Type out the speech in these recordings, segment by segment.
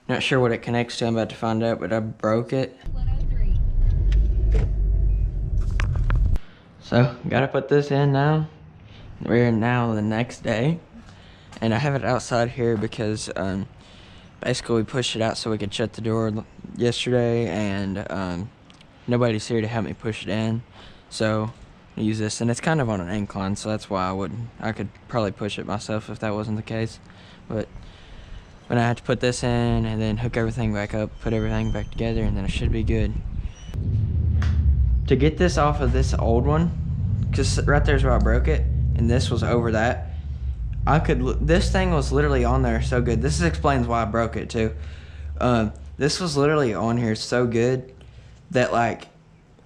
Not sure what it connects to, I'm about to find out, but I broke it. 103. So, gotta put this in now. We're now the next day. And I have it outside here because basically we pushed it out so we could shut the door yesterday, and nobody's here to help me push it in. So, I use this, and it's kind of on an incline, so that's why I could probably push it myself if that wasn't the case. But when I have to put this in and then hook everything back up, put everything back together, and then it should be good. To get this off of this old one, because right there's where I broke it, and this was over that, this thing was literally on there so good. This explains why I broke it too. This was literally on here so good that like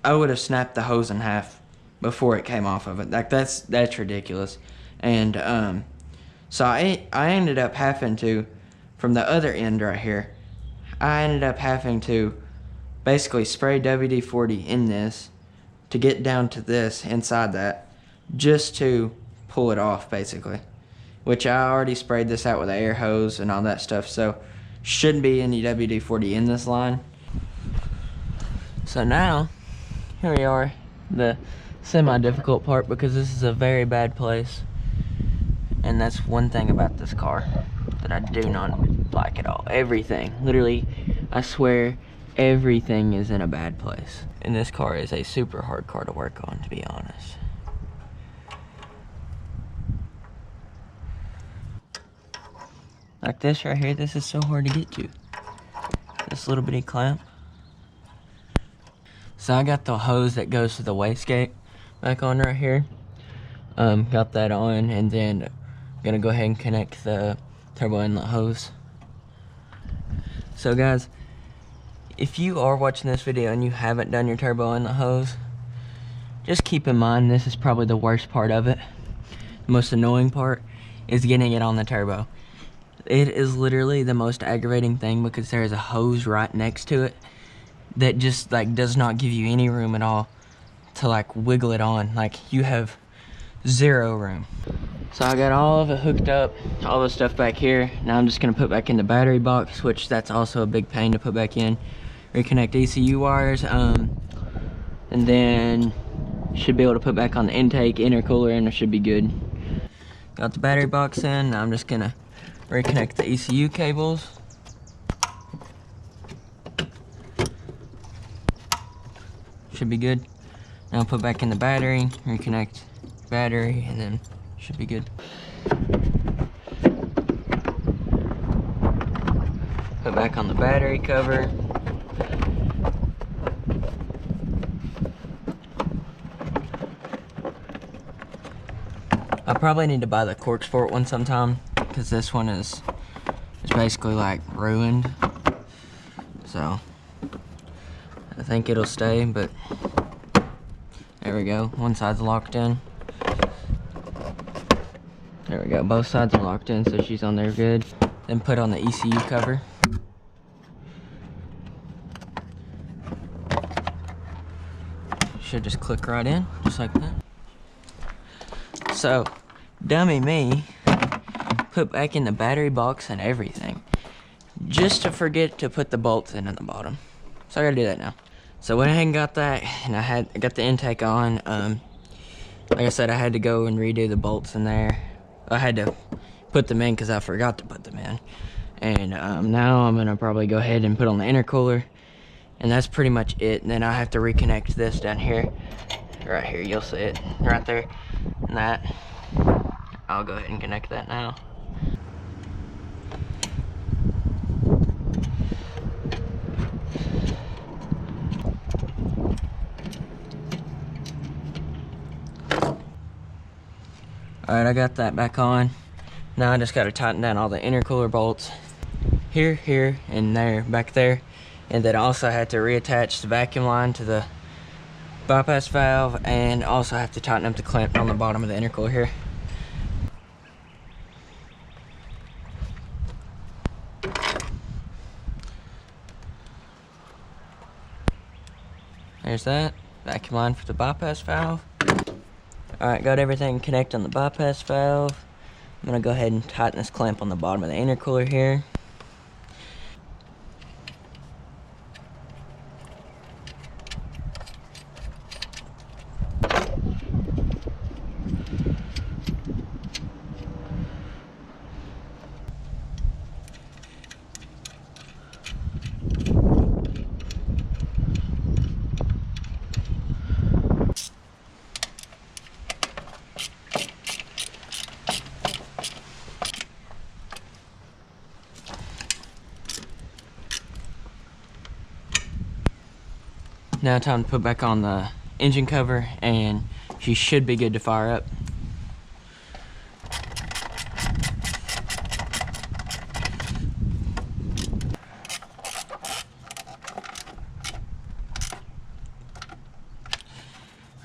I would have snapped the hose in half before it came off of it. Like that's ridiculous. And so I ended up having to, from the other end right here, I ended up having to basically spray WD-40 in this to get down to this inside that, just to pull it off basically. Which I already sprayed this out with an air hose and all that stuff, so shouldn't be any WD-40 in this line. So now, here we are, the semi-difficult part, because this is a very bad place. And that's one thing about this car that I do not like at all. Everything, literally, I swear, everything is in a bad place. And this car is a super hard car to work on, to be honest. Like this right here, this is so hard to get to. This little bitty clamp. So I got the hose that goes to the wastegate back on right here. Got that on, and then I'm gonna go ahead and connect the turbo inlet hose. So guys, if you are watching this video and you haven't done your turbo inlet hose, just keep in mind this is probably the worst part of it. The most annoying part is getting it on the turbo. It is literally the most aggravating thing because there is a hose right next to it that just like does not give you any room at all to like wiggle it on. Like you have zero room. So I got all of it hooked up, all the stuff back here. Now I'm just gonna put back in the battery box, which that's also a big pain to put back in. Reconnect ECU wires, and then should be able to put back on the intake, intercooler, and it should be good. Got the battery box in. Now I'm just gonna reconnect the ECU cables. Should be good. Now put back in the battery, reconnect battery, and then should be good. Put back on the battery cover. I probably need to buy the Corksport one sometime, because this one is basically like ruined. So I think it'll stay, but there we go. One side's locked in. There we go. Both sides are locked in, so she's on there good. Then put on the ECU cover. Should just click right in, just like that. So, dummy me, put back in the battery box and everything, just to forget to put the bolts in at the bottom. So I gotta do that now. So went ahead and got that, and I got the intake on. Like I said, I had to go and redo the bolts in there. I had to put them in because I forgot to put them in. And now I'm gonna probably go ahead and put on the intercooler, and that's pretty much it. And then I have to reconnect this down here, right here. You'll see it right there, and that. I'll go ahead and connect that now. Alright, I got that back on. Now I just got to tighten down all the intercooler bolts. Here, here, and there, back there. And then also I had to reattach the vacuum line to the bypass valve, and also have to tighten up the clamp on the bottom of the intercooler here. There's that, vacuum line for the bypass valve. Alright, got everything connected on the bypass valve. I'm gonna go ahead and tighten this clamp on the bottom of the intercooler here. Now time to put back on the engine cover, and she should be good to fire up.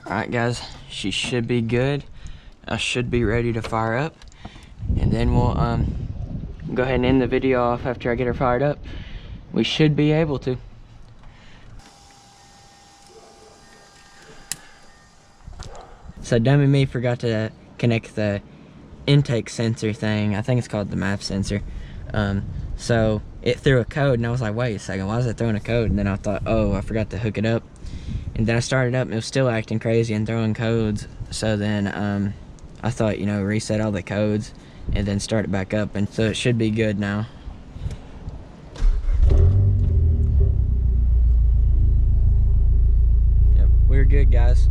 Alright guys, she should be good. I should be ready to fire up, and then we'll go ahead and end the video off after I get her fired up. We should be able to. So dummy me forgot to connect the intake sensor thing. I think it's called the MAP sensor. So it threw a code, and I was like, wait a second, why is it throwing a code? And then I thought, oh, I forgot to hook it up. And then I started up, and it was still acting crazy and throwing codes. So then I thought, you know, reset all the codes and then start it back up, and so it should be good now. Yep, we're good guys.